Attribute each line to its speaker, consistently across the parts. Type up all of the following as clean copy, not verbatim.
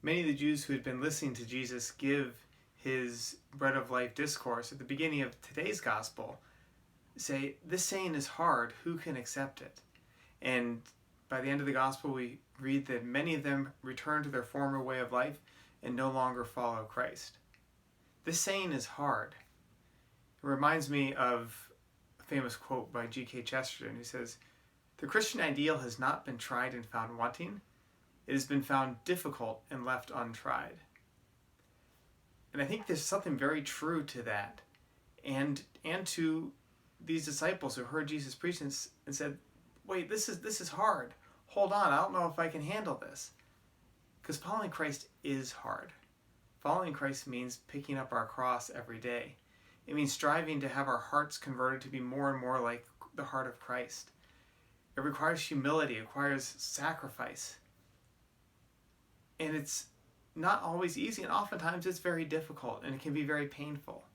Speaker 1: Many of the Jews who had been listening to Jesus give his bread of life discourse at the beginning of today's gospel say, this saying is hard, who can accept it? And by the end of the gospel, we read that many of them return to their former way of life and no longer follow Christ. This saying is hard. It reminds me of a famous quote by G.K. Chesterton, who says, "The Christian ideal has not been tried and found wanting. It has been found difficult and left untried." And I think there's something very true to that, and to these disciples who heard Jesus preach and said, "Wait, this is hard. Hold on, I don't know if I can handle this." Because following Christ is hard. Following Christ means picking up our cross every day. It means striving to have our hearts converted to be more and more like the heart of Christ. It requires humility, it requires sacrifice. And it's not always easy, and oftentimes it's very difficult, and it can be very painful.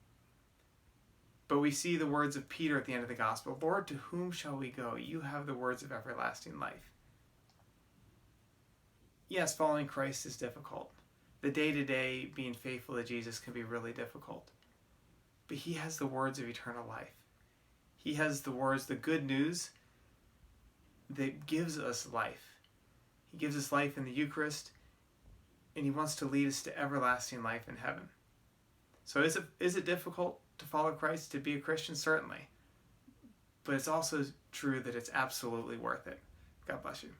Speaker 1: But we see the words of Peter at the end of the gospel, "Lord, to whom shall we go? You have the words of everlasting life." Yes, following Christ is difficult. The day-to-day being faithful to Jesus can be really difficult. But he has the words of eternal life. He has the words, the good news that gives us life. He gives us life in the Eucharist, and he wants to lead us to everlasting life in heaven. So is it difficult to follow Christ, to be a Christian? Certainly. But it's also true that it's absolutely worth it. God bless you.